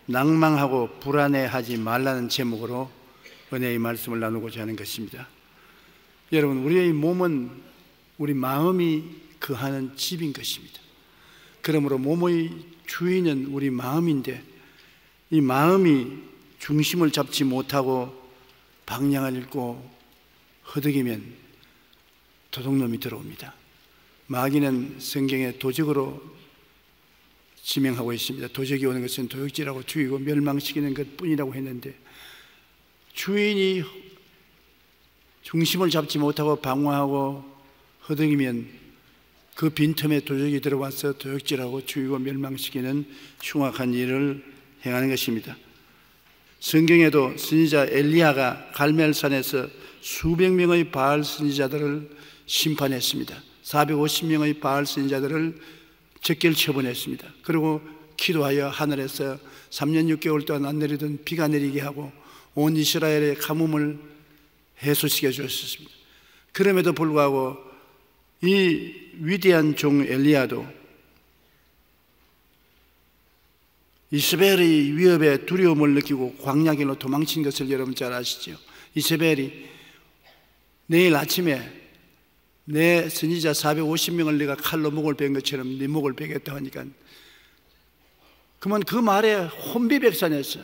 낭망하고 불안해하지 말라는 제목으로 은혜의 말씀을 나누고자 하는 것입니다. 여러분, 우리의 몸은 우리 마음이 거하는 집인 것입니다. 그러므로 몸의 주인은 우리 마음인데, 이 마음이 중심을 잡지 못하고 방향을 잃고 허덕이면 도둑놈이 들어옵니다. 마귀는 성경에 도적으로 지명하고 있습니다. 도적이 오는 것은 도적질하고 죽이고 멸망시키는 것뿐이라고 했는데, 주인이 중심을 잡지 못하고 방황하고 허덕이면 그 빈틈에 도적이 들어와서 도적질하고 죽이고 멸망시키는 흉악한 일을 행하는 것입니다. 성경에도 선지자 엘리야가 갈멜산에서 수백 명의 바알 선지자들을 심판했습니다. 450명의 바알 선지자들을 적결 처분했습니다. 그리고 기도하여 하늘에서 3년 6개월 동안 안 내리던 비가 내리게 하고 온 이스라엘의 가뭄을 해소시켜 주었습니다. 그럼에도 불구하고 이 위대한 종 엘리야도 이세벨의 위협에 두려움을 느끼고 광야길로 도망친 것을 여러분 잘 아시죠? 이세벨이 내일 아침에 내 선지자 450명을 네가 칼로 목을 벤 것처럼 네 목을 베겠다 하니까, 그러면 그 말에 혼비백산해서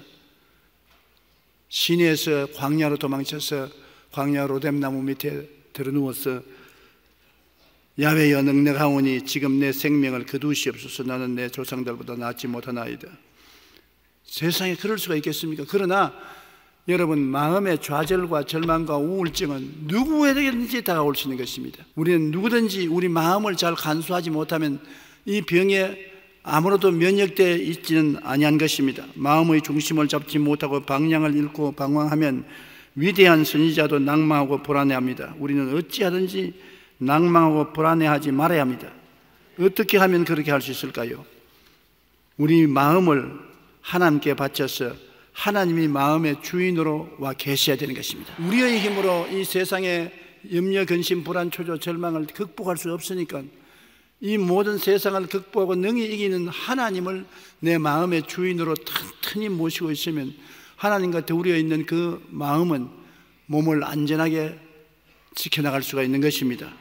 시내에서 광야로 도망쳐서 광야 로뎀나무 밑에 들어누워서 야훼여 능력하오니 지금 내 생명을 거두시옵소서. 나는 내 조상들보다 낫지 못하나이다. 세상에 그럴 수가 있겠습니까? 그러나 여러분, 마음의 좌절과 절망과 우울증은 누구에게든지 다가올 수 있는 것입니다. 우리는 누구든지 우리 마음을 잘 간수하지 못하면 이 병에 아무로도 면역되어 있지는 아니한 것입니다. 마음의 중심을 잡지 못하고 방향을 잃고 방황하면 위대한 선지자도 낭망하고 불안해합니다. 우리는 어찌하든지 낭망하고 불안해하지 말아야 합니다. 어떻게 하면 그렇게 할 수 있을까요? 우리 마음을 하나님께 바쳐서 하나님이 마음의 주인으로 와 계셔야 되는 것입니다. 우리의 힘으로 이 세상의 염려, 근심, 불안, 초조, 절망을 극복할 수 없으니까 이 모든 세상을 극복하고 능히 이기는 하나님을 내 마음의 주인으로 튼튼히 모시고 있으면 하나님과 더불어 있는 그 마음은 몸을 안전하게 지켜나갈 수가 있는 것입니다.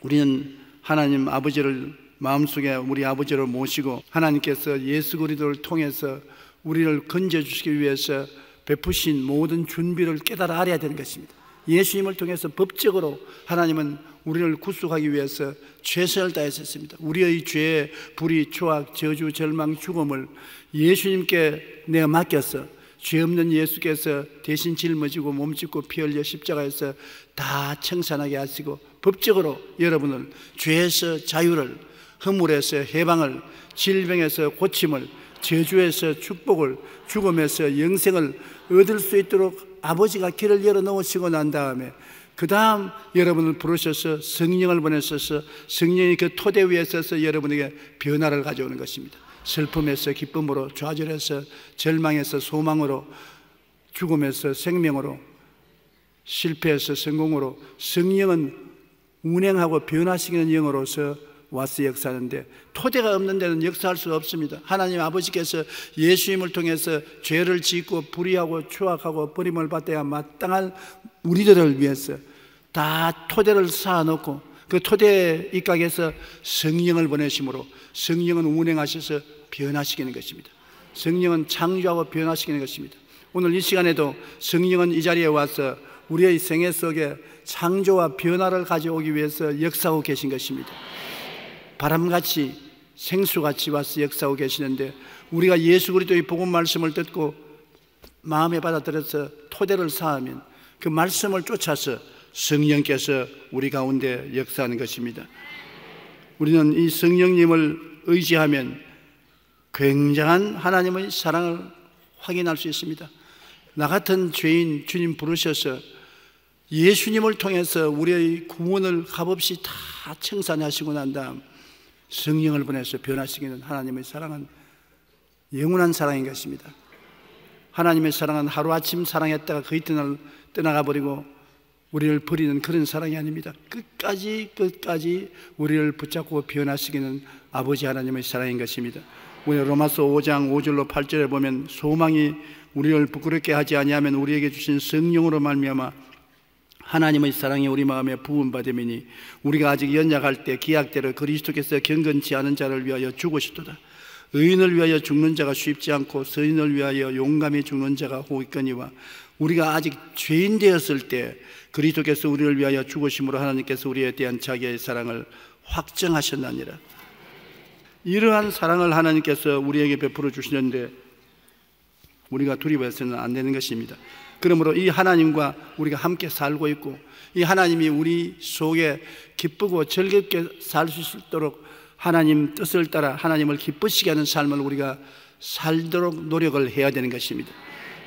우리는 하나님 아버지를 마음속에 우리 아버지를 모시고 하나님께서 예수 그리스도를 통해서 우리를 건져주시기 위해서 베푸신 모든 준비를 깨달아 알아야 되는 것입니다. 예수님을 통해서 법적으로 하나님은 우리를 구속하기 위해서 최선을 다했었습니다. 우리의 죄, 불의, 추악, 저주, 절망, 죽음을 예수님께 내가 맡겨서 죄 없는 예수께서 대신 짊어지고 몸짓고 피 흘려 십자가에서 다 청산하게 하시고 법적으로 여러분을 죄에서 자유를, 허물에서 해방을, 질병에서 고침을, 저주에서 축복을, 죽음에서 영생을 얻을 수 있도록 아버지가 길을 열어놓으시고 난 다음에 그 다음 여러분을 부르셔서 성령을 보내셔서 성령이 그 토대 위에 서서 여러분에게 변화를 가져오는 것입니다. 슬픔에서 기쁨으로, 좌절에서 절망에서 소망으로, 죽음에서 생명으로, 실패에서 성공으로, 성령은 운행하고 변화시키는 영으로서 와서 역사하는데 토대가 없는 데는 역사할 수 없습니다. 하나님 아버지께서 예수님을 통해서 죄를 짓고 불의하고 추악하고 버림을 받아야 마땅한 우리들을 위해서 다 토대를 쌓아놓고 그 토대에 입각해서 성령을 보내심으로 성령은 운행하셔서 변화시키는 것입니다. 성령은 창조하고 변화시키는 것입니다. 오늘 이 시간에도 성령은 이 자리에 와서 우리의 생애 속에 창조와 변화를 가져오기 위해서 역사하고 계신 것입니다. 바람같이 생수같이 와서 역사하고 계시는데 우리가 예수 그리스도의 복음 말씀을 듣고 마음에 받아들여서 토대를 쌓으면 그 말씀을 쫓아서 성령께서 우리 가운데 역사하는 것입니다. 우리는 이 성령님을 의지하면 굉장한 하나님의 사랑을 확인할 수 있습니다. 나 같은 죄인 주님 부르셔서 예수님을 통해서 우리의 구원을 값없이 다 청산하시고 난 다음 성령을 보내서 변화시키는 하나님의 사랑은 영원한 사랑인 것입니다. 하나님의 사랑은 하루아침 사랑했다가 그 이튿날 떠나가 버리고 우리를 버리는 그런 사랑이 아닙니다. 끝까지 우리를 붙잡고 변화시키는 아버지 하나님의 사랑인 것입니다. 우리 로마서 5장 5절로 8절에 보면 소망이 우리를 부끄럽게 하지 아니하면 우리에게 주신 성령으로 말미암아 하나님의 사랑이 우리 마음에 부음받음이니 우리가 아직 연약할 때 기약대로 그리스도께서 경건치 않은 자를 위하여 죽으셨도다. 의인을 위하여 죽는 자가 쉽지 않고 선인을 위하여 용감히 죽는 자가 혹있거니와 우리가 아직 죄인 되었을 때 그리스도께서 우리를 위하여 죽으심으로 하나님께서 우리에 대한 자기의 사랑을 확정하셨나니라. 이러한 사랑을 하나님께서 우리에게 베풀어 주시는데 우리가 두려워해서는 안 되는 것입니다. 그러므로 이 하나님과 우리가 함께 살고 있고 이 하나님이 우리 속에 기쁘고 즐겁게 살 수 있도록 하나님 뜻을 따라 하나님을 기쁘시게 하는 삶을 우리가 살도록 노력을 해야 되는 것입니다.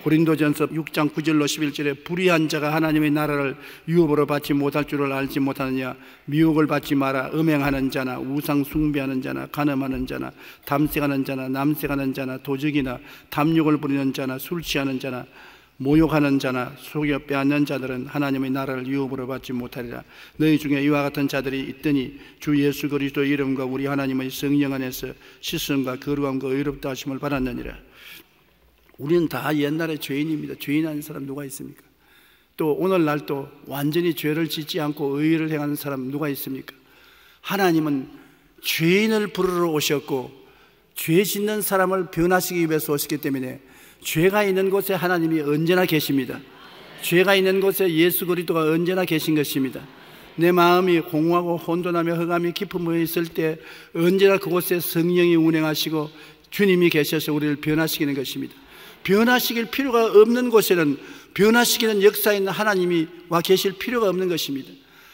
고린도전서 6장 9절로 11절에 불의한 자가 하나님의 나라를 유업으로 받지 못할 줄을 알지 못하느냐. 미혹을 받지 마라. 음행하는 자나 우상 숭배하는 자나 간음하는 자나 담색하는 자나 남색하는 자나 도적이나 탐욕을 부리는 자나 술 취하는 자나 모욕하는 자나 속여 빼앗는 자들은 하나님의 나라를 유업으로 받지 못하리라. 너희 중에 이와 같은 자들이 있더니 주 예수 그리스도의 이름과 우리 하나님의 성령 안에서 씻음과 거룩함과 의롭다 하심을 받았느니라. 우리는 다 옛날에 죄인입니다. 죄인 아닌 사람 누가 있습니까? 또 오늘날 또 완전히 죄를 짓지 않고 의를 행하는 사람 누가 있습니까? 하나님은 죄인을 부르러 오셨고 죄 짓는 사람을 변화시키기 위해서 오셨기 때문에 죄가 있는 곳에 하나님이 언제나 계십니다. 죄가 있는 곳에 예수 그리스도가 언제나 계신 것입니다. 내 마음이 공허하고 혼돈하며 흑암이 깊은 모여 있을 때 언제나 그곳에 성령이 운행하시고 주님이 계셔서 우리를 변화시키는 것입니다. 변화시킬 필요가 없는 곳에는 변화시키는 역사에 있는 하나님이 와 계실 필요가 없는 것입니다.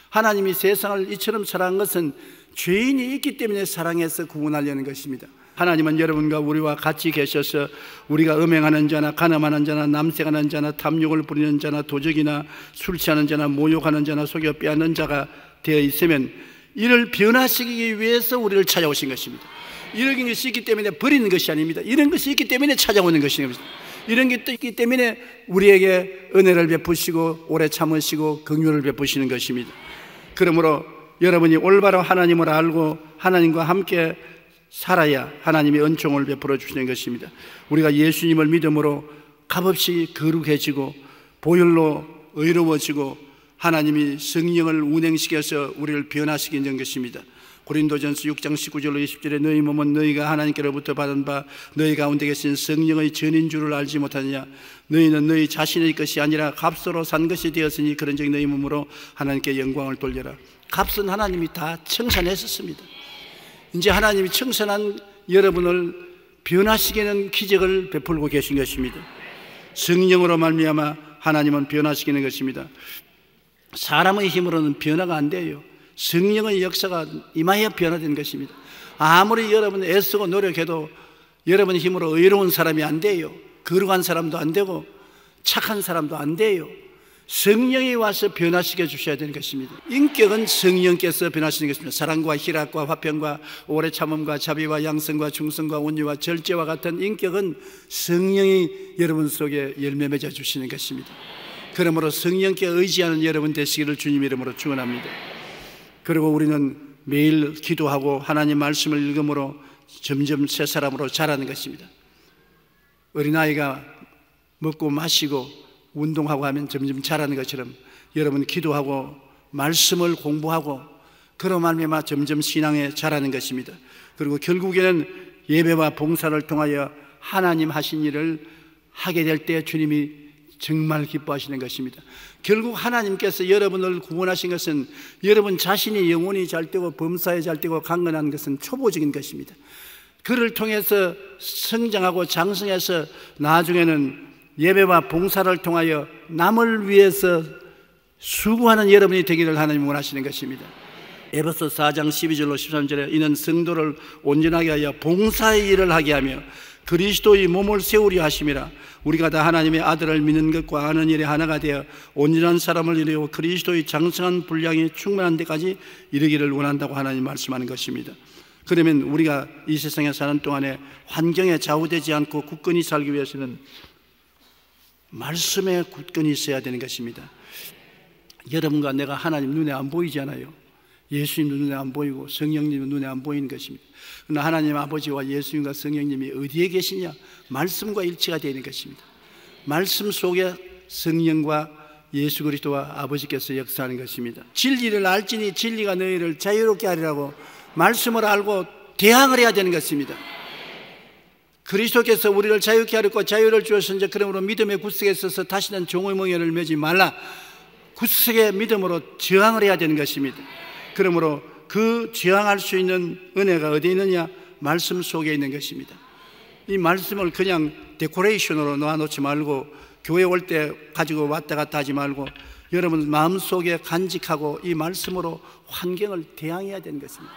하나님이 세상을 이처럼 사랑한 것은 죄인이 있기 때문에 사랑해서 구원하려는 것입니다. 하나님은 여러분과 우리와 같이 계셔서 우리가 음행하는 자나 간음하는 자나 남색하는 자나 탐욕을 부리는 자나 도적이나 술 취하는 자나 모욕하는 자나 속여 빼앗는 자가 되어 있으면 이를 변화시키기 위해서 우리를 찾아오신 것입니다. 이런 것이 있기 때문에 버리는 것이 아닙니다. 이런 것이 있기 때문에 찾아오는 것입니다. 이런 게 있기 때문에 우리에게 은혜를 베푸시고 오래 참으시고 긍휼을 베푸시는 것입니다. 그러므로 여러분이 올바로 하나님을 알고 하나님과 함께 살아야 하나님이 은총을 베풀어 주시는 것입니다. 우리가 예수님을 믿음으로 값없이 거룩해지고 보혈로 의로워지고 하나님이 성령을 운행시켜서 우리를 변화시키는 것입니다. 고린도전서 6장 19절로 20절에 너희 몸은 너희가 하나님께로부터 받은 바 너희 가운데 계신 성령의 전인 줄을 알지 못하느냐. 너희는 너희 자신의 것이 아니라 값으로 산 것이 되었으니 그런즉 너희 몸으로 하나님께 영광을 돌려라. 값은 하나님이 다 청산했었습니다. 이제 하나님이 청산한 여러분을 변화시키는 기적을 베풀고 계신 것입니다. 성령으로 말미암아 하나님은 변화시키는 것입니다. 사람의 힘으로는 변화가 안 돼요. 성령의 역사가 임하여 변화된 것입니다. 아무리 여러분 애쓰고 노력해도 여러분 힘으로 의로운 사람이 안 돼요. 거룩한 사람도 안 되고 착한 사람도 안 돼요. 성령이 와서 변화시켜 주셔야 되는 것입니다. 인격은 성령께서 변화시키는 것입니다. 사랑과 희락과 화평과 오래 참음과 자비와 양성과 충성과 온유와 절제와 같은 인격은 성령이 여러분 속에 열매 맺어 주시는 것입니다. 그러므로 성령께 의지하는 여러분 되시기를 주님 이름으로 축원합니다. 그리고 우리는 매일 기도하고 하나님 말씀을 읽음으로 점점 새 사람으로 자라는 것입니다. 어린아이가 먹고 마시고 운동하고 하면 점점 자라는 것처럼 여러분 기도하고 말씀을 공부하고 그런 말미암아 점점 신앙에 자라는 것입니다. 그리고 결국에는 예배와 봉사를 통하여 하나님 하신 일을 하게 될 때 주님이 정말 기뻐하시는 것입니다. 결국 하나님께서 여러분을 구원하신 것은 여러분 자신이 영혼이 잘 되고 범사에 잘 되고 강건한 것은 초보적인 것입니다. 그를 통해서 성장하고 장성해서 나중에는 예배와 봉사를 통하여 남을 위해서 수고하는 여러분이 되기를 하나님 원하시는 것입니다. 에베소 4장 12절로 13절에 이는 성도를 온전하게 하여 봉사의 일을 하게 하며 그리스도의 몸을 세우려 하심이라. 우리가 다 하나님의 아들을 믿는 것과 아는 일에 하나가 되어 온전한 사람을 이루고 그리스도의 장성한 분량이 충만한 데까지 이르기를 원한다고 하나님 말씀하는 것입니다. 그러면 우리가 이 세상에 사는 동안에 환경에 좌우되지 않고 굳건히 살기 위해서는 말씀에 굳건히 있어야 되는 것입니다. 여러분과 내가 하나님 눈에 안 보이잖아요. 예수님도 눈에 안 보이고 성령님도 눈에 안 보이는 것입니다. 그러나 하나님 아버지와 예수님과 성령님이 어디에 계시냐? 말씀과 일치가 되는 것입니다. 말씀 속에 성령과 예수 그리스도와 아버지께서 역사하는 것입니다. 진리를 알지니 진리가 너희를 자유롭게 하리라고 말씀을 알고 대항을 해야 되는 것입니다. 그리스도께서 우리를 자유케 하렸고 자유를 주었으니 그러므로 믿음의 굳세게 서서 다시는 종의 멍에를 매지 말라. 굳세게 믿음으로 저항을 해야 되는 것입니다. 그러므로 그 저항할 수 있는 은혜가 어디에 있느냐? 말씀 속에 있는 것입니다. 이 말씀을 그냥 데코레이션으로 놓아놓지 말고 교회 올 때 가지고 왔다 갔다 하지 말고 여러분 마음속에 간직하고 이 말씀으로 환경을 대항해야 되는 것입니다.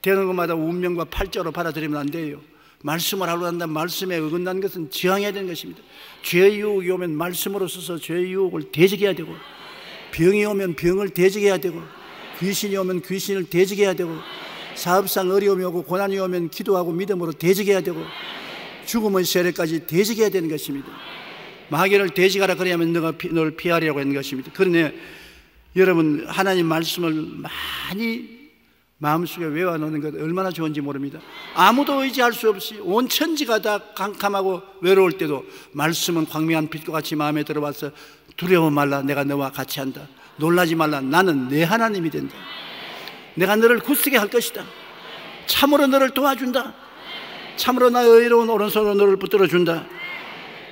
되는 것마다 운명과 팔자로 받아들이면 안 돼요. 말씀을 하고 난다면 말씀에 어긋난 것은 저항해야 되는 것입니다. 죄의 유혹이 오면 말씀으로 써서 죄의 유혹을 대적해야 되고, 병이 오면 병을 대적해야 되고, 귀신이 오면 귀신을 대적해야 되고, 사업상 어려움이 오고 고난이 오면 기도하고 믿음으로 대적해야 되고, 죽음의 세례까지 대적해야 되는 것입니다. 마귀를 대적하라 그래야만 너가 너를 피하리라고 하는 것입니다. 그러니 여러분 하나님 말씀을 많이 마음속에 외워놓는 것 얼마나 좋은지 모릅니다. 아무도 의지할 수 없이 온 천지가 다 캄캄하고 외로울 때도 말씀은 광명한 빛과 같이 마음에 들어와서 두려워 말라, 내가 너와 같이 한다. 놀라지 말라, 나는 내 하나님이 된다. 내가 너를 굳세게 할 것이다. 참으로 너를 도와준다. 참으로 나의 의로운 오른손으로 너를 붙들어준다.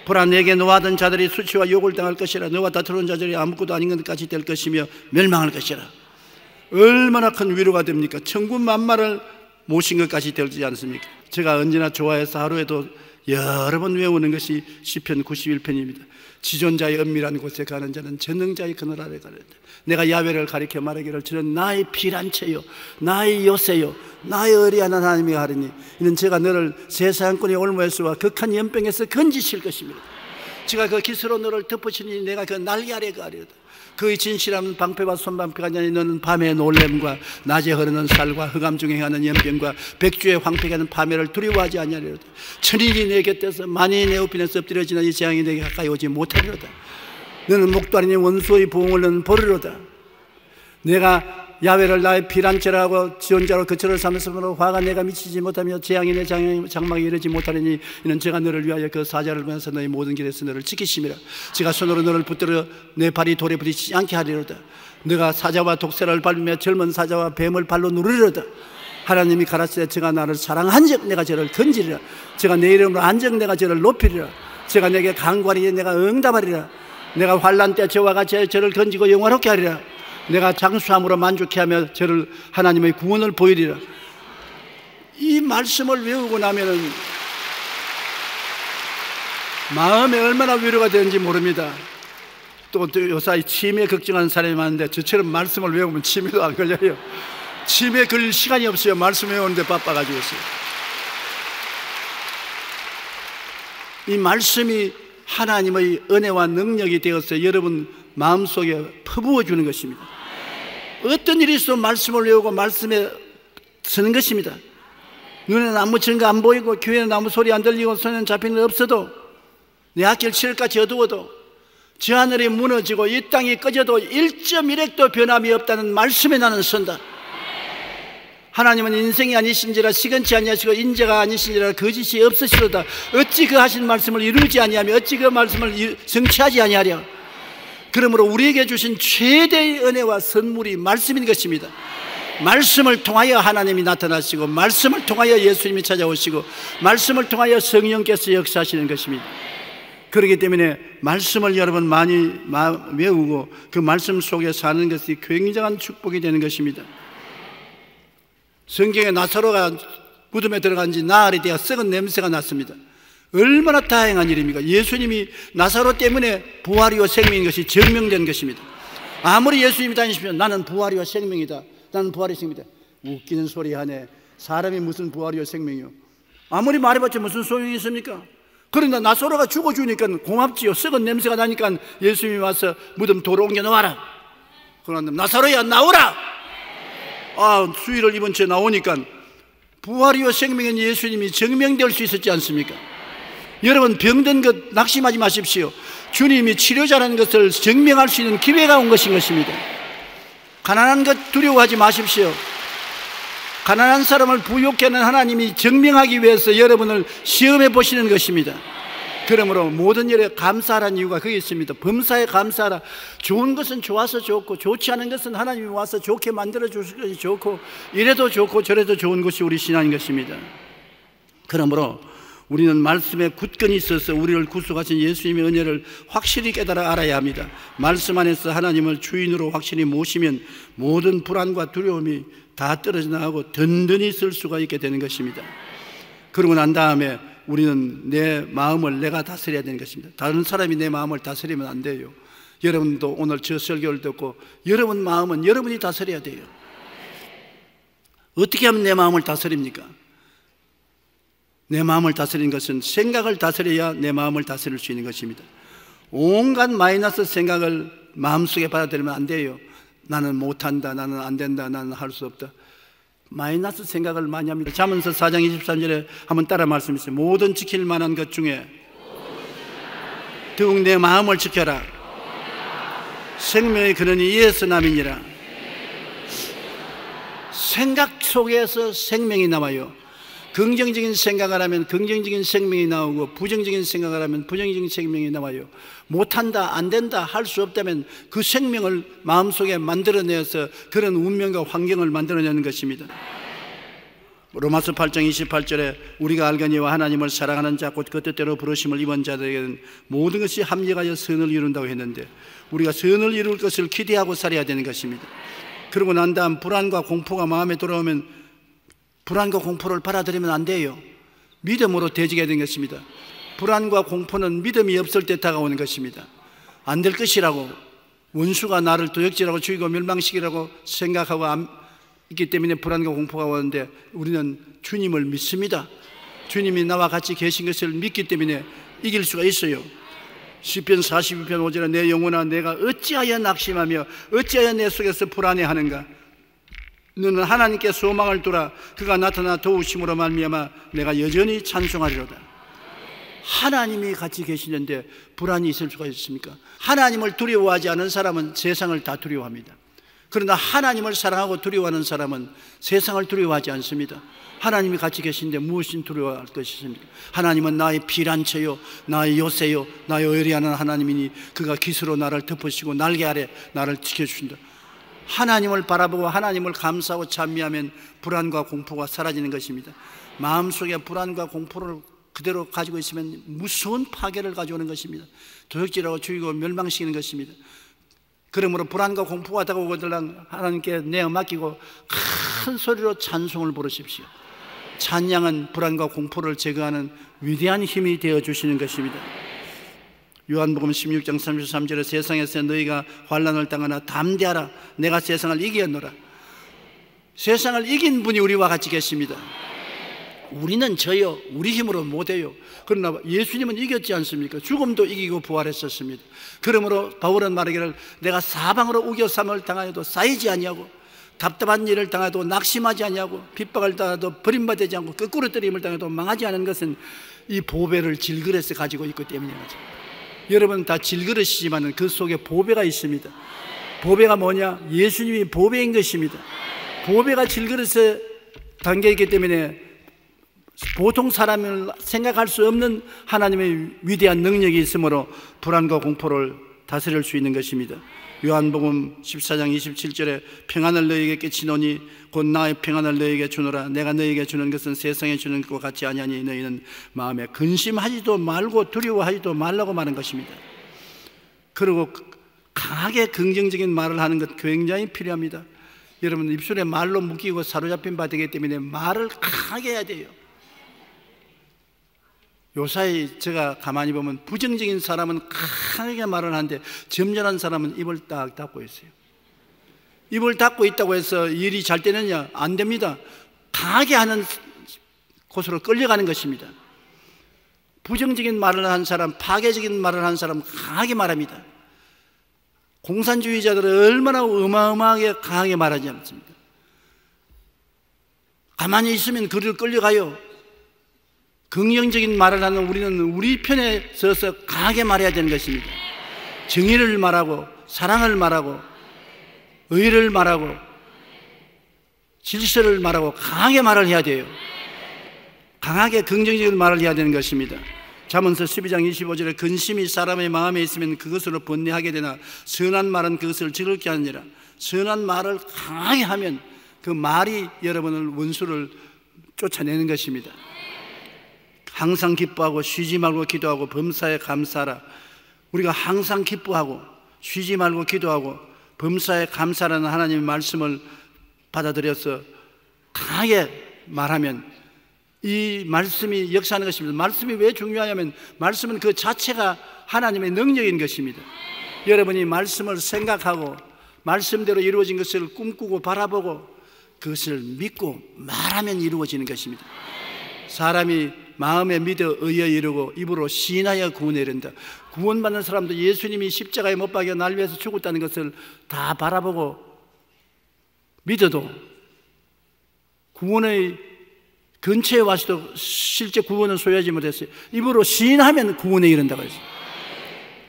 보라, 내게 노하던 자들이 수치와 욕을 당할 것이라. 너와 다투는 자들이 아무것도 아닌 것까지 될 것이며 멸망할 것이라. 얼마나 큰 위로가 됩니까? 천군 만마를 모신 것까지 되지 않습니까? 제가 언제나 좋아해서 하루에도 여러 번 외우는 것이 시편 91편입니다. 지존자의 은밀한 곳에 가는 자는 전능자의 그늘 아래 가는다. 내가 야훼를 가리켜 말하기를 저는 나의 피란체요 나의 요새요 나의 의리한 하나님이 하리니 이는 제가 너를 세상권의 올무에서와 극한 연병에서 건지실 것입니다. 제가 그 깃으로 너를 덮으시니 내가 그 날개 아래 가리로다. 그의 진실함은 방패와 손방패가 아니니 너는 밤의 놀램과 낮에 흐르는 살과 흑암 중에 행하는 연병과 백주의 황폐게 하는 파멸을 두려워하지 아니하리로다. 천인이 내 곁에서 만인이 내 우편에서 엎드려지나 이 재앙이 내게 가까이 오지 못하리로다. 너는 목도아리니 원수의 보응을 너는 보리로다. 내가 야훼를 나의 피란체라 하고 지존자로 거처를 삼으므로 화가 내가 미치지 못하며 재앙이 내 장막에 이르지 못하리니 이는 제가 너를 위하여 그 사자를 보내서 너희 모든 길에서 너를 지키심이라. 제가 손으로 너를 붙들어 내 발이 돌에 부딪히지 않게 하리로다. 너가 사자와 독새를 밟으며 젊은 사자와 뱀을 발로 누르리로다. 하나님이 가라사대 제가 나를 사랑한즉 내가 저를 건지리라. 제가 내 이름으로 한즉 내가 저를 높이리라. 제가 내게 간구하리니 내가 응답하리라. 내가 환난 때 저와 같이 저를 건지고 영화롭게 하리라. 내가 장수함으로 만족해 하며 저를 하나님의 구원을 보이리라. 이 말씀을 외우고 나면은 마음에 얼마나 위로가 되는지 모릅니다. 또 요사이 치매 걱정하는 사람이 많은데 저처럼 말씀을 외우면 치매도 안 걸려요. 치매 걸릴 시간이 없어요. 말씀 외우는데 바빠가지고 있어요. 이 말씀이 하나님의 은혜와 능력이 되어서 여러분 마음속에 퍼부어 주는 것입니다. 어떤 일이 있어도 말씀을 외우고 말씀에 서는 것입니다. 눈에는 아무 증거 안 보이고 귀에는 아무 소리 안 들리고 손에는 잡히는 일 없어도 내 앞길 칠흑같이 어두워도 저 하늘이 무너지고 이 땅이 꺼져도 1.1핵도 변함이 없다는 말씀에 나는 선다. 하나님은 인생이 아니신지라 시건치 아니하시고 인자가 아니신지라 거짓이 없으시로다. 어찌 그 하신 말씀을 이루지 아니하며 어찌 그 말씀을 성취하지 아니하랴. 그러므로 우리에게 주신 최대의 은혜와 선물이 말씀인 것입니다. 말씀을 통하여 하나님이 나타나시고 말씀을 통하여 예수님이 찾아오시고 말씀을 통하여 성령께서 역사하시는 것입니다. 그렇기 때문에 말씀을 여러분 많이 외우고 그 말씀 속에 사는 것이 굉장한 축복이 되는 것입니다. 성경에 나사로가 무덤에 들어간 지 나흘이 되어 썩은 냄새가 났습니다. 얼마나 다행한 일입니까? 예수님이 나사로 때문에 부활이요 생명인 것이 증명된 것입니다. 아무리 예수님이 다니시면 나는 부활이요 생명이다. 나는 부활이 생명이다. 웃기는 소리 하네. 사람이 무슨 부활이요 생명이요. 아무리 말해봤자 무슨 소용이 있습니까? 그런데 나사로가 죽어주니까 고맙지요. 썩은 냄새가 나니까 예수님이 와서 무덤 도로 옮겨 놓아라. 그런데 나사로야 나오라. 수의를 입은 채 나오니까 부활이요 생명인 예수님이 증명될 수 있었지 않습니까? 여러분, 병든 것 낙심하지 마십시오. 주님이 치료자라는 것을 증명할 수 있는 기회가 온 것입니다. 가난한 것 두려워하지 마십시오. 가난한 사람을 부유케 하는 하나님이 증명하기 위해서 여러분을 시험해 보시는 것입니다. 그러므로 모든 일에 감사하라는 이유가 거기 있습니다. 범사에 감사하라. 좋은 것은 좋아서 좋고, 좋지 않은 것은 하나님이 와서 좋게 만들어 주실 것이 좋고, 이래도 좋고 저래도 좋은 것이 우리 신앙인 것입니다. 그러므로 우리는 말씀에 굳건히 있어서 우리를 구속하신 예수님의 은혜를 확실히 깨달아 알아야 합니다. 말씀 안에서 하나님을 주인으로 확실히 모시면 모든 불안과 두려움이 다 떨어져 나가고 든든히 쓸 수가 있게 되는 것입니다. 그러고 난 다음에 우리는 내 마음을 내가 다스려야 되는 것입니다. 다른 사람이 내 마음을 다스리면 안 돼요. 여러분도 오늘 저 설교를 듣고 여러분 마음은 여러분이 다스려야 돼요. 어떻게 하면 내 마음을 다스립니까? 내 마음을 다스리는 것은 생각을 다스려야 내 마음을 다스릴 수 있는 것입니다. 온갖 마이너스 생각을 마음속에 받아들이면 안 돼요. 나는 못한다, 나는 안 된다, 나는 할 수 없다. 마이너스 생각을 많이 합니다. 잠언서 4장 23절에 한번 따라 말씀하세요. 모든 지킬 만한 것 중에 더욱 내 마음을 지켜라. 생명의 근원이 이에서 남이니라. 생각 속에서 생명이 나와요. 긍정적인 생각을 하면 긍정적인 생명이 나오고, 부정적인 생각을 하면 부정적인 생명이 나와요. 못한다, 안 된다, 할 수 없다면 그 생명을 마음속에 만들어내서 그런 운명과 환경을 만들어내는 것입니다. 로마서 8장 28절에 우리가 알거니와 하나님을 사랑하는 자 곧 그 뜻대로 부르심을 입은 자들에게는 모든 것이 합력하여 선을 이룬다고 했는데, 우리가 선을 이룰 것을 기대하고 살아야 되는 것입니다. 그러고 난 다음 불안과 공포가 마음에 돌아오면 불안과 공포를 받아들이면 안 돼요. 믿음으로 대적해야 되는 것입니다. 불안과 공포는 믿음이 없을 때 다가오는 것입니다. 안 될 것이라고, 원수가 나를 도적질하고 죽이고 멸망시키라고 생각하고 있기 때문에 불안과 공포가 오는데, 우리는 주님을 믿습니다. 주님이 나와 같이 계신 것을 믿기 때문에 이길 수가 있어요. 시편 42편 5절에 내 영혼아 내가 어찌하여 낙심하며 어찌하여 내 속에서 불안해하는가. 너는 하나님께 소망을 두라. 그가 나타나 도우심으로 말미암아 내가 여전히 찬송하리로다. 하나님이 같이 계시는데 불안이 있을 수가 있습니까? 하나님을 두려워하지 않은 사람은 세상을 다 두려워합니다. 그러나 하나님을 사랑하고 두려워하는 사람은 세상을 두려워하지 않습니다. 하나님이 같이 계신데 무엇인 두려워할 것이 있습니까? 하나님은 나의 피난처요, 나의 요새요, 나의 의리하는 하나님이니 그가 깃으로 나를 덮으시고 날개 아래 나를 지켜주신다. 하나님을 바라보고 하나님을 감사하고 찬미하면 불안과 공포가 사라지는 것입니다. 마음속에 불안과 공포를 그대로 가지고 있으면 무서운 파괴를 가져오는 것입니다. 도적질하고 죽이고 멸망시키는 것입니다. 그러므로 불안과 공포가 다가오거든 하나님께 내어 맡기고 큰 소리로 찬송을 부르십시오. 찬양은 불안과 공포를 제거하는 위대한 힘이 되어주시는 것입니다. 요한복음 16장 33절에 세상에서 너희가 환난을 당하나 담대하라. 내가 세상을 이겼노라. 세상을 이긴 분이 우리와 같이 계십니다. 우리는 저요, 우리 힘으로 못해요. 그러나 예수님은 이겼지 않습니까? 죽음도 이기고 부활했었습니다. 그러므로 바울은 말하기를 내가 사방으로 우겨삼을 당하여도 쌓이지 아니하고, 답답한 일을 당해도 낙심하지 아니하고, 핍박을 당해도 버림받지 않고, 거꾸로 때림을 당해도 망하지 않은 것은 이 보배를 질그릇에 가지고 있기 때문이죠. 여러분 다 질그릇이지만 그 속에 보배가 있습니다. 보배가 뭐냐? 예수님이 보배인 것입니다. 보배가 질그릇에 담겨있기 때문에 보통 사람을 생각할 수 없는 하나님의 위대한 능력이 있으므로 불안과 공포를 다스릴 수 있는 것입니다. 요한복음 14장 27절에 평안을 너희에게 끼치노니 곧 나의 평안을 너희에게 주노라. 내가 너희에게 주는 것은 세상에 주는 것과 같지 아니하니 너희는 마음에 근심하지도 말고 두려워하지도 말라고 말한 것입니다. 그리고 강하게 긍정적인 말을 하는 것 굉장히 필요합니다. 여러분 입술에 말로 묶이고 사로잡힌 바 되기 때문에 말을 강하게 해야 돼요. 요사이 제가 가만히 보면 부정적인 사람은 강하게 말을 하는데 점잖은 사람은 입을 딱 닫고 있어요. 입을 닫고 있다고 해서 일이 잘 되느냐? 안 됩니다. 강하게 하는 곳으로 끌려가는 것입니다. 부정적인 말을 하는 사람, 파괴적인 말을 하는 사람 강하게 말합니다. 공산주의자들은 얼마나 어마어마하게 강하게 말하지 않습니까? 가만히 있으면 그를 끌려가요. 긍정적인 말을 하는 우리는 우리 편에 서서 강하게 말해야 되는 것입니다. 정의를 말하고 사랑을 말하고 의를 말하고 질서를 말하고 강하게 말을 해야 돼요. 강하게 긍정적인 말을 해야 되는 것입니다. 잠언서 12장 25절에 근심이 사람의 마음에 있으면 그것으로 번뇌하게 되나 선한 말은 그것을 즐겁게 하느니라. 선한 말을 강하게 하면 그 말이 여러분을 원수를 쫓아내는 것입니다. 항상 기뻐하고 쉬지 말고 기도하고 범사에 감사하라. 우리가 항상 기뻐하고 쉬지 말고 기도하고 범사에 감사라는 하나님의 말씀을 받아들여서 강하게 말하면 이 말씀이 역사하는 것입니다. 말씀이 왜 중요하냐면 말씀은 그 자체가 하나님의 능력인 것입니다. 여러분이 말씀을 생각하고 말씀대로 이루어진 것을 꿈꾸고 바라보고 그것을 믿고 말하면 이루어지는 것입니다. 사람이 마음에 믿어 의에 이르고 입으로 시인하여 구원에 이른다. 구원받는 사람도 예수님이 십자가에 못 박여 날 위해서 죽었다는 것을 다 바라보고 믿어도 구원의 근처에 와서도 실제 구원은 소유하지 못했어요. 입으로 시인하면 구원에 이른다고 했어요.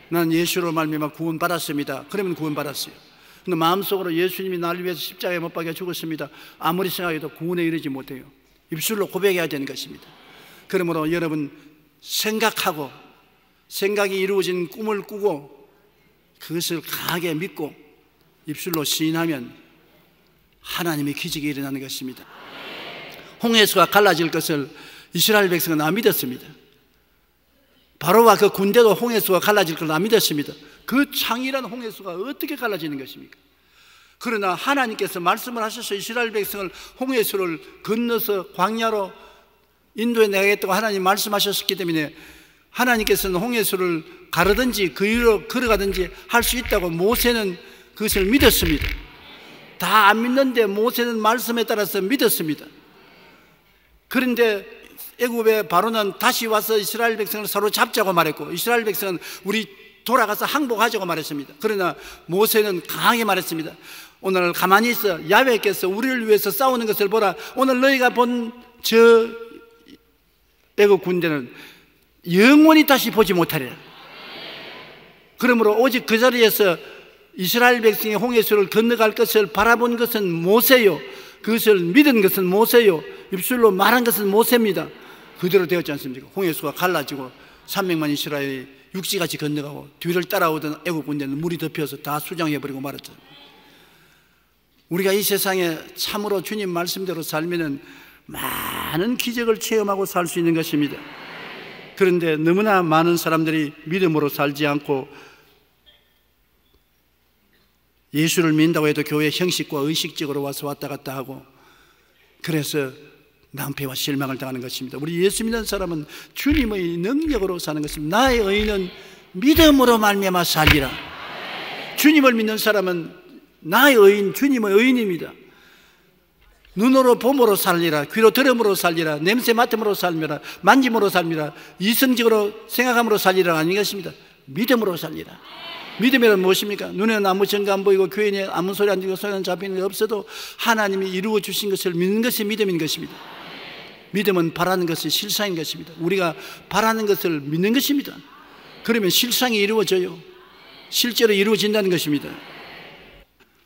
난 예수로 말미암아 구원 받았습니다. 그러면 구원 받았어요. 근데 마음속으로 예수님이 나를 위해서 십자가에 못 박여 죽었습니다. 아무리 생각해도 구원에 이르지 못해요. 입술로 고백해야 되는 것입니다. 그러므로 여러분 생각하고 생각이 이루어진 꿈을 꾸고 그것을 강하게 믿고 입술로 시인하면 하나님의 기적이 일어나는 것입니다. 홍해수가 갈라질 것을 이스라엘 백성은 안 믿었습니다. 바로와 그 군대도 홍해수가 갈라질 걸 안 믿었습니다. 그 창이란 홍해수가 어떻게 갈라지는 것입니까? 그러나 하나님께서 말씀을 하셔서 이스라엘 백성을 홍해수를 건너서 광야로 인도에 내가겠다고 하나님 말씀하셨기 때문에 하나님께서는 홍해수를 가르든지 그 위로 걸어가든지 할 수 있다고 모세는 그것을 믿었습니다. 다 안 믿는데 모세는 말씀에 따라서 믿었습니다. 그런데 애굽의 바로는 다시 와서 이스라엘 백성을 사로잡자고 말했고 이스라엘 백성은 우리 돌아가서 항복하자고 말했습니다. 그러나 모세는 강하게 말했습니다. 오늘 가만히 있어. 야훼께서 우리를 위해서 싸우는 것을 보라. 오늘 너희가 본 저 애굽 군대는 영원히 다시 보지 못하리라. 그러므로 오직 그 자리에서 이스라엘 백성이 홍해수를 건너갈 것을 바라본 것은 모세요. 그것을 믿은 것은 모세요. 입술로 말한 것은 모세입니다. 그대로 되었지 않습니까? 홍해수가 갈라지고 300만 이스라엘이 육지같이 건너가고 뒤를 따라오던 애국 군대는 물이 덮여서 다 수장해버리고 말았죠. 우리가 이 세상에 참으로 주님 말씀대로 살면은 많은 기적을 체험하고 살 수 있는 것입니다. 그런데 너무나 많은 사람들이 믿음으로 살지 않고 예수를 믿는다고 해도 교회 형식과 의식적으로 와서 왔다 갔다 하고 그래서 낭패와 실망을 당하는 것입니다. 우리 예수 믿는 사람은 주님의 능력으로 사는 것입니다. 나의 의인은 믿음으로 말미암아 살리라. 주님을 믿는 사람은 나의 의인, 주님의 의인입니다. 눈으로 봄으로 살리라, 귀로 들음으로 살리라, 냄새 맡음으로 살리라, 만짐으로 살리라, 이성적으로 생각함으로 살리라 아닌 것입니다. 믿음으로 살리라. 믿음이란 무엇입니까? 눈에는 아무 증거 안 보이고 귀에 아무 소리 안 들리고 손에는 잡히는 게 없어도 하나님이 이루어 주신 것을 믿는 것이 믿음인 것입니다. 믿음은 바라는 것이 실상인 것입니다. 우리가 바라는 것을 믿는 것입니다. 그러면 실상이 이루어져요. 실제로 이루어진다는 것입니다.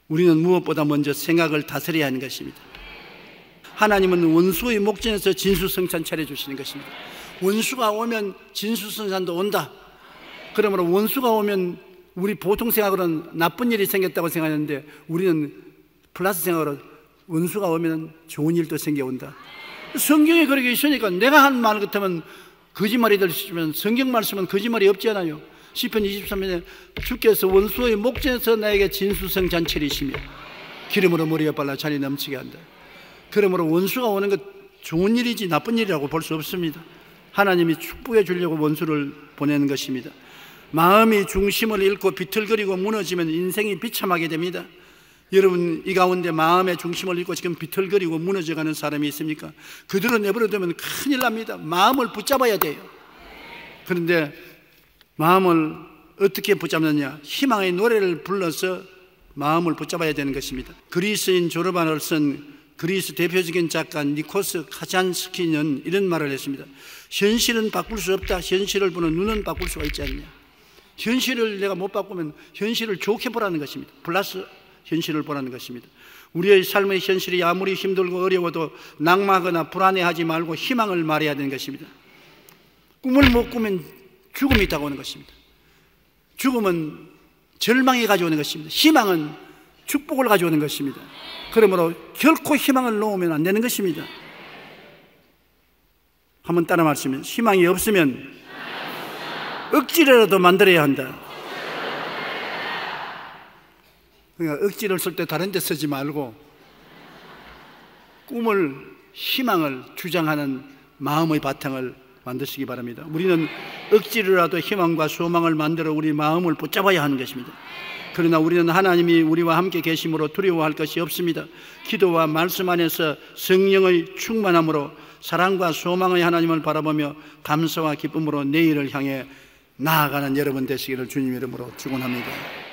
우리는 무엇보다 먼저 생각을 다스려야 하는 것입니다. 하나님은 원수의 목전에서 진수성찬 차려주시는 것입니다. 원수가 오면 진수성찬도 온다. 그러므로 원수가 오면 우리 보통 생각으로는 나쁜 일이 생겼다고 생각하는데 우리는 플러스 생각으로 원수가 오면 좋은 일도 생겨온다. 성경에 그렇게 있으니까 내가 한 말 같으면 거짓말이 될 수 있지만 성경 말씀은 거짓말이 없잖아요. 시편 23편에 주께서 원수의 목전에서 나에게 진수성찬 차리시며 기름으로 머리가 발라 잔이 넘치게 한다. 그러므로 원수가 오는 것 좋은 일이지 나쁜 일이라고 볼 수 없습니다. 하나님이 축복해 주려고 원수를 보내는 것입니다. 마음이 중심을 잃고 비틀거리고 무너지면 인생이 비참하게 됩니다. 여러분 이 가운데 마음의 중심을 잃고 지금 비틀거리고 무너져가는 사람이 있습니까? 그대로 내버려두면 큰일 납니다. 마음을 붙잡아야 돼요. 그런데 마음을 어떻게 붙잡느냐? 희망의 노래를 불러서 마음을 붙잡아야 되는 것입니다. 그리스인 조르반을 쓴 그리스 대표적인 작가 니코스 카잔스키는 이런 말을 했습니다. 현실은 바꿀 수 없다. 현실을 보는 눈은 바꿀 수가 있지 않냐. 현실을 내가 못 바꾸면 현실을 좋게 보라는 것입니다. 플러스 현실을 보라는 것입니다. 우리의 삶의 현실이 아무리 힘들고 어려워도 낙마하거나 불안해하지 말고 희망을 말해야 되는 것입니다. 꿈을 못 꾸면 죽음이 있다고 하는 것입니다. 죽음은 절망이 가져오는 것입니다. 희망은 축복을 가져오는 것입니다. 그러므로 결코 희망을 놓으면 안 되는 것입니다. 한번 따라 말씀해. 희망이 없으면 억지로라도 만들어야 한다. 그러니까 억지를 쓸 때 다른 데 쓰지 말고 꿈을, 희망을 주장하는 마음의 바탕을 만드시기 바랍니다. 우리는 억지로라도 희망과 소망을 만들어 우리 마음을 붙잡아야 하는 것입니다. 그러나 우리는 하나님이 우리와 함께 계심으로 두려워할 것이 없습니다. 기도와 말씀 안에서 성령의 충만함으로 사랑과 소망의 하나님을 바라보며 감사와 기쁨으로 내일을 향해 나아가는 여러분 되시기를 주님 이름으로 축원합니다.